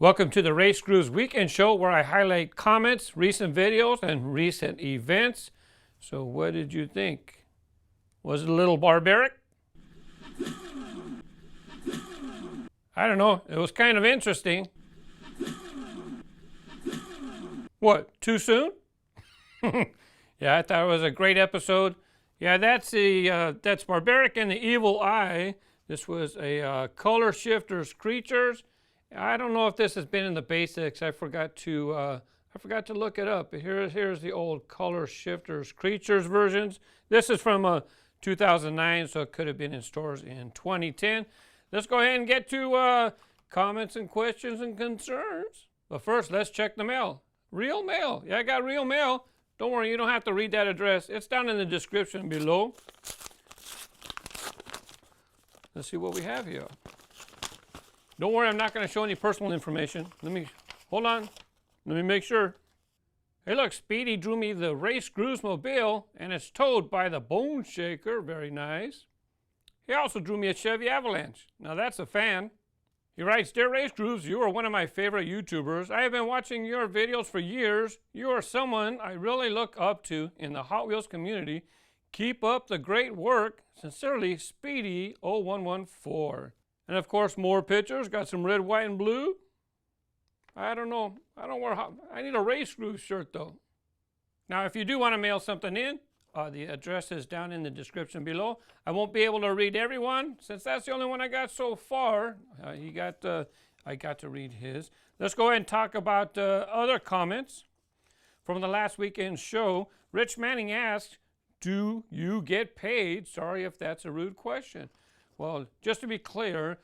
Welcome to the RaceGrooves Weekend Show, where I highlight comments, recent videos, and recent events. So what did you think? Was it a little barbaric? I don't know. It was kind of interesting. What, too soon? Yeah, I thought it was a great episode. Yeah, that's Barbaric and the Evil Eye. This was a Color Shifters Creatures. I don't know if this has been in the basics. I forgot to look it up. Here's the old Color Shifters Creatures versions. This is from 2009, so it could have been in stores in 2010. Let's go ahead and get to comments and questions and concerns. But first, let's check the mail. Real mail. Yeah, I got real mail. Don't worry, you don't have to read that address. It's down in the description below. Let's see what we have here. Don't worry, I'm not going to show any personal information. Hold on. Let me make sure. Hey, look, Speedy drew me the RaceGrooves mobile, and it's towed by the Bone Shaker. Very nice. He also drew me a Chevy Avalanche. Now, that's a fan. He writes, "Dear RaceGrooves, you are one of my favorite YouTubers. I have been watching your videos for years. You are someone I really look up to in the Hot Wheels community. Keep up the great work. Sincerely, Speedy 0114. And of course, more pictures. Got some red, white, and blue. I don't know. I need a RaceGrooves shirt though. Now, if you do want to mail something in, the address is down in the description below. I won't be able to read everyone since that's the only one I got so far. I got to read his. Let's go ahead and talk about other comments from the last weekend's show. Rich Manning asked, "Do you get paid?" Sorry if that's a rude question. Well, just to be clear,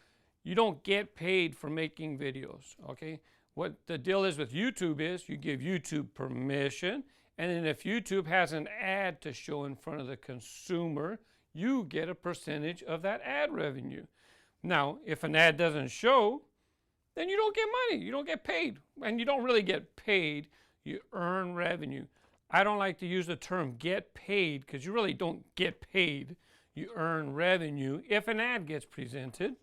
you don't get paid for making videos, okay? What the deal is with YouTube is you give YouTube permission, and then if YouTube has an ad to show in front of the consumer, you get a percentage of that ad revenue. Now, if an ad doesn't show, then you don't get money. You don't get paid. And you don't really get paid. You earn revenue. I don't like to use the term get paid because you really don't get paid. You earn revenue if an ad gets presented.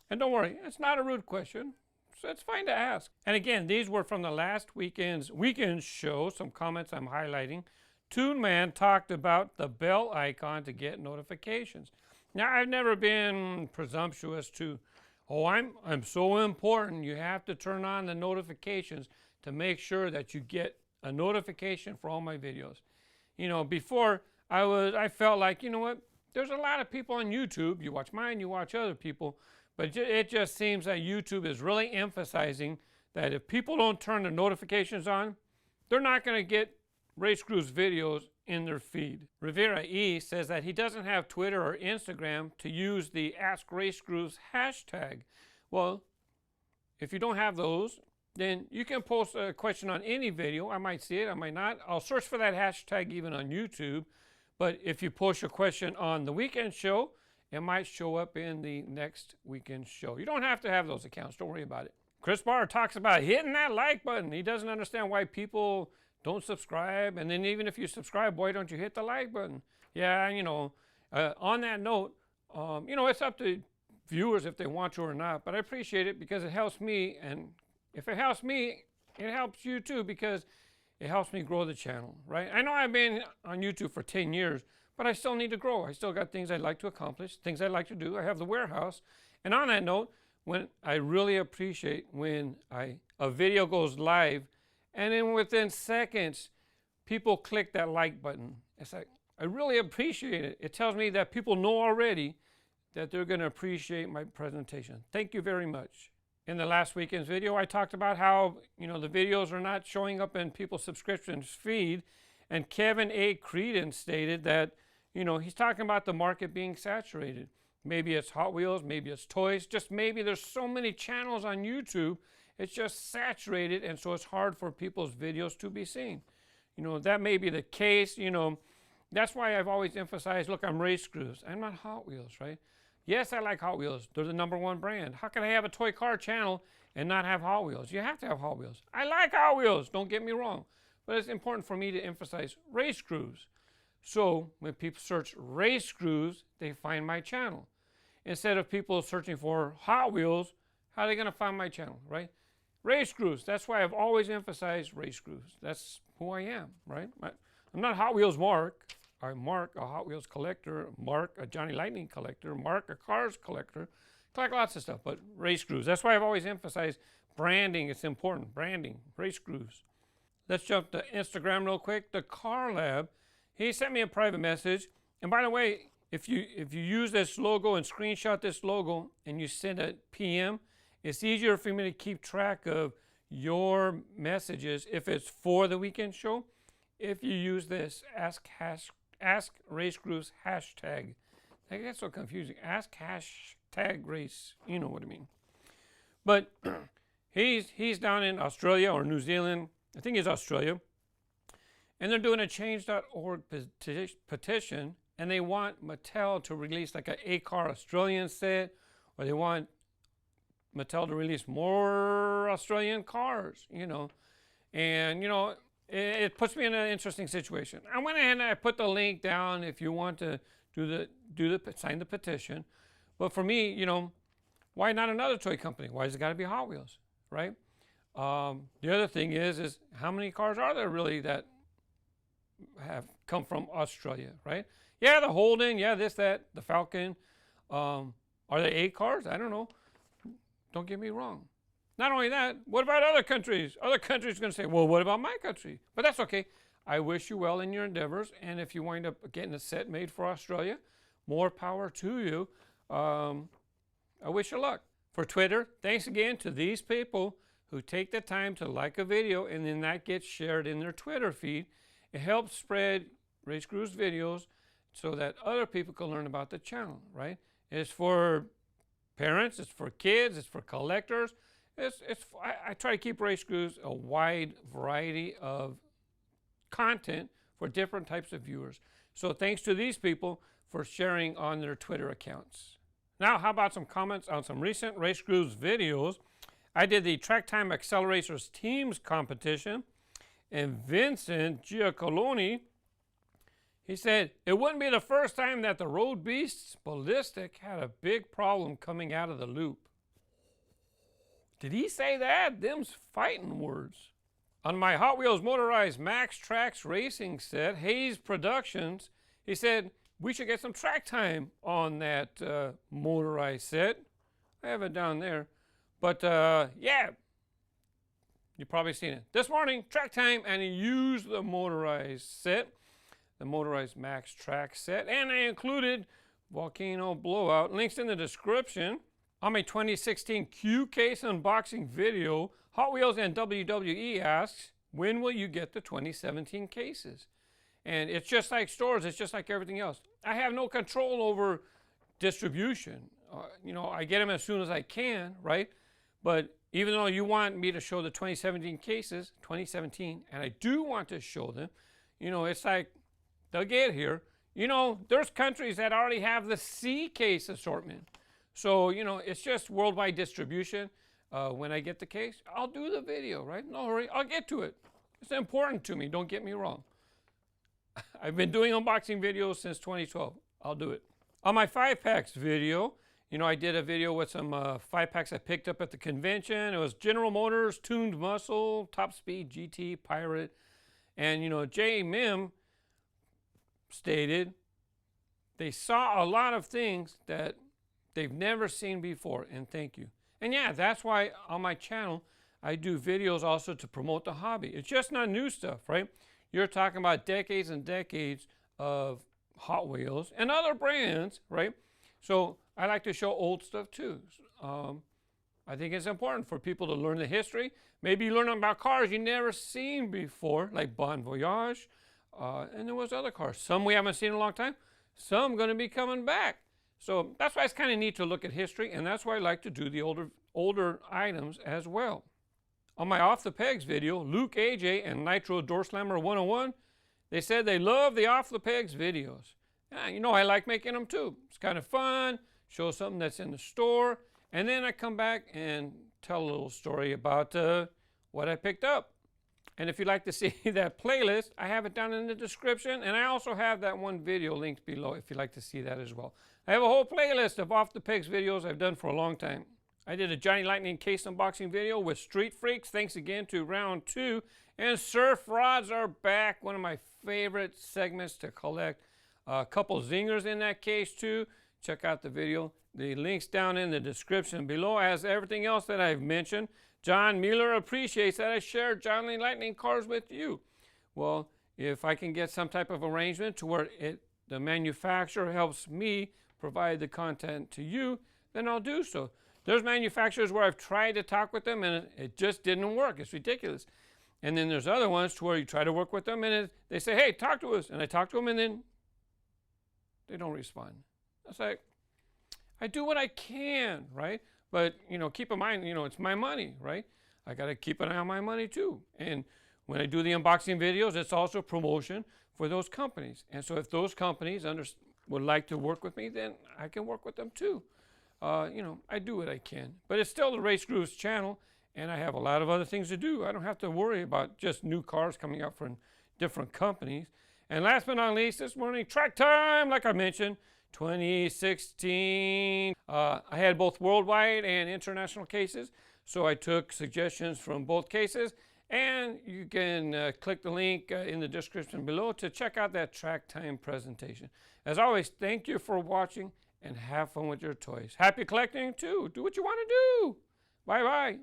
And don't worry, it's not a rude question, so it's fine to ask. And again, these were from the last weekend show, some comments I'm highlighting. Toon Man talked about the bell icon to get notifications. Now, I've never been presumptuous to, I'm so important, you have to turn on the notifications to make sure that you get a notification for all my videos. You know, before I felt like, you know what? There's a lot of people on YouTube. You watch mine, you watch other people, but it just seems that YouTube is really emphasizing that if people don't turn the notifications on, they're not going to get RaceGrooves videos in their feed. Rivera E says that he doesn't have Twitter or Instagram to use the askracegrooves hashtag. Well, if you don't have those, then you can post a question on any video. I might see it, I might not. I'll search for that hashtag even on YouTube. But if you post your question on the weekend show, it might show up in the next weekend show. You don't have to have those accounts. Don't worry about it. Chris Barr talks about hitting that like button. He doesn't understand why people don't subscribe. And then even if you subscribe, why don't you hit the like button? Yeah, you know, on that note, you know, it's up to viewers if they want to or not. But I appreciate it because it helps me. And if it helps me, it helps you too because it helps me grow the channel, right? I know I've been on YouTube for 10 years, but I still need to grow. I still got things I'd like to accomplish, things I'd like to do. I have the warehouse. And on that note, when I really appreciate when a video goes live and then within seconds, people click that like button. It's like, I really appreciate it. It tells me that people know already that they're going to appreciate my presentation. Thank you very much. In the last weekend's video, I talked about how, you know, the videos are not showing up in people's subscriptions feed. And Kevin A. Credence stated that, you know, he's talking about the market being saturated. Maybe it's Hot Wheels, maybe it's toys, just maybe there's so many channels on YouTube, it's just saturated, and so it's hard for people's videos to be seen. You know, that may be the case, you know. That's why I've always emphasized, look, I'm RaceGrooves. I'm not Hot Wheels, right? Yes, I like Hot Wheels. They're the #1 brand. How can I have a toy car channel and not have Hot Wheels? You have to have Hot Wheels. I like Hot Wheels, don't get me wrong. But it's important for me to emphasize RaceGrooves. So when people search RaceGrooves, they find my channel. Instead of people searching for Hot Wheels, how are they going to find my channel, right? RaceGrooves. That's why I've always emphasized RaceGrooves. That's who I am, right? I'm not Hot Wheels Mark. I'm Mark, a Hot Wheels collector. Mark, a Johnny Lightning collector. Mark, a cars collector. Collect lots of stuff, but RaceGrooves. That's why I've always emphasized branding. It's important. Branding. RaceGrooves. Let's jump to Instagram real quick. The Car Lab, he sent me a private message. And by the way, if you use this logo and screenshot this logo and you send a PM, it's easier for me to keep track of your messages if it's for the weekend show. If you use this Ask RaceGrooves hashtag. That gets so confusing. Ask hashtag race. You know what I mean. But he's down in Australia or New Zealand. I think it's Australia. And they're doing a change.org petition, and they want Mattel to release like an A-car Australian set, or they want Mattel to release more Australian cars, you know. And, you know, it puts me in an interesting situation. I went ahead and I put the link down if you want to sign the petition. But for me, you know, why not another toy company? Why has it got to be Hot Wheels, right? The other thing is how many cars are there really that have come from Australia, right? Yeah, the Holden, yeah, this, that, the Falcon. Are they 8 cars? I don't know. Don't get me wrong. Not only that, what about other countries? Other countries are going to say, well, what about my country? But that's okay. I wish you well in your endeavors. And if you wind up getting a set made for Australia, more power to you. I wish you luck. For Twitter, thanks again to these people who take the time to like a video and then that gets shared in their Twitter feed. It helps spread RaceGrooves videos so that other people can learn about the channel, right? It's for parents, it's for kids, it's for collectors. I try to keep RaceGrooves a wide variety of content for different types of viewers. So thanks to these people for sharing on their Twitter accounts. Now, how about some comments on some recent RaceGrooves videos? I did the Track Time Accelerators Teams competition, and Vincent Giacoloni, he said, it wouldn't be the first time that the Road Beasts Ballistic had a big problem coming out of the loop. Did he say that? Them's fighting words. On my Hot Wheels motorized Max Trax Racing Set, Hayes Productions, he said, we should get some track time on that motorized set. I have it down there. But yeah, you've probably seen it. This morning, track time, and he used the motorized set, the motorized Max Track set, and I included Volcano Blowout. Links in the description. On my 2016 Q Case unboxing video, Hot Wheels and WWE asks, when will you get the 2017 cases? And it's just like stores, it's just like everything else. I have no control over distribution. You know, I get them as soon as I can, right? But even though you want me to show the 2017 cases, 2017, and I do want to show them, you know, it's like, they'll get here. You know, there's countries that already have the C case assortment. So, you know, it's just worldwide distribution. When I get the case, I'll do the video, right? No hurry, I'll get to it. It's important to me, don't get me wrong. I've been doing unboxing videos since 2012. I'll do it. On my 5-packs video, you know, I did a video with some 5-packs I picked up at the convention. It was General Motors, Tuned Muscle, Top Speed, GT, Pirate. And, you know, J. Mim stated they saw a lot of things that they've never seen before, and thank you. And yeah, that's why on my channel, I do videos also to promote the hobby. It's just not new stuff, right? You're talking about decades and decades of Hot Wheels and other brands, right? So I like to show old stuff too. I think it's important for people to learn the history. Maybe learn about cars you never seen before, like Bon Voyage, and there was other cars. Some we haven't seen in a long time, some going to be coming back. So that's why it's kind of neat to look at history, and that's why I like to do the older items as well. On my Off the Pegs video, Luke AJ and Nitro Door Slammer 101, they said they love the Off the Pegs videos. Yeah, you know, I like making them too. It's kind of fun, show something that's in the store, and then I come back and tell a little story about what I picked up. And if you'd like to see that playlist, I have it down in the description, and I also have that one video linked below if you'd like to see that as well. I have a whole playlist of Off the Pegs videos I've done for a long time. I did a Johnny Lightning case unboxing video with Street Freaks. Thanks again to Round 2. And surf rods are back. One of my favorite segments to collect. A couple zingers in that case too. Check out the video. The link's down in the description below, as everything else that I've mentioned. John Mueller appreciates that I share Johnny Lightning cars with you. Well, if I can get some type of arrangement to where the manufacturer helps me provide the content to you, then I'll do so. There's manufacturers where I've tried to talk with them and it just didn't work. It's ridiculous. And then there's other ones to where you try to work with them and they say, hey, talk to us. And I talk to them and then they don't respond. It's like, I do what I can, right? But, keep in mind, it's my money, right? I got to keep an eye on my money too. And when I do the unboxing videos, it's also promotion for those companies. And so if those companies would like to work with me, then I can work with them too. I do what I can. But it's still the RaceGrooves channel, and I have a lot of other things to do. I don't have to worry about just new cars coming out from different companies. And last but not least, this morning, track time, like I mentioned, 2016. I had both worldwide and international cases, so I took suggestions from both cases. And you can click the link in the description below to check out that track time presentation. As always, thank you for watching and have fun with your toys. Happy collecting too. Do what you want to do. Bye-bye.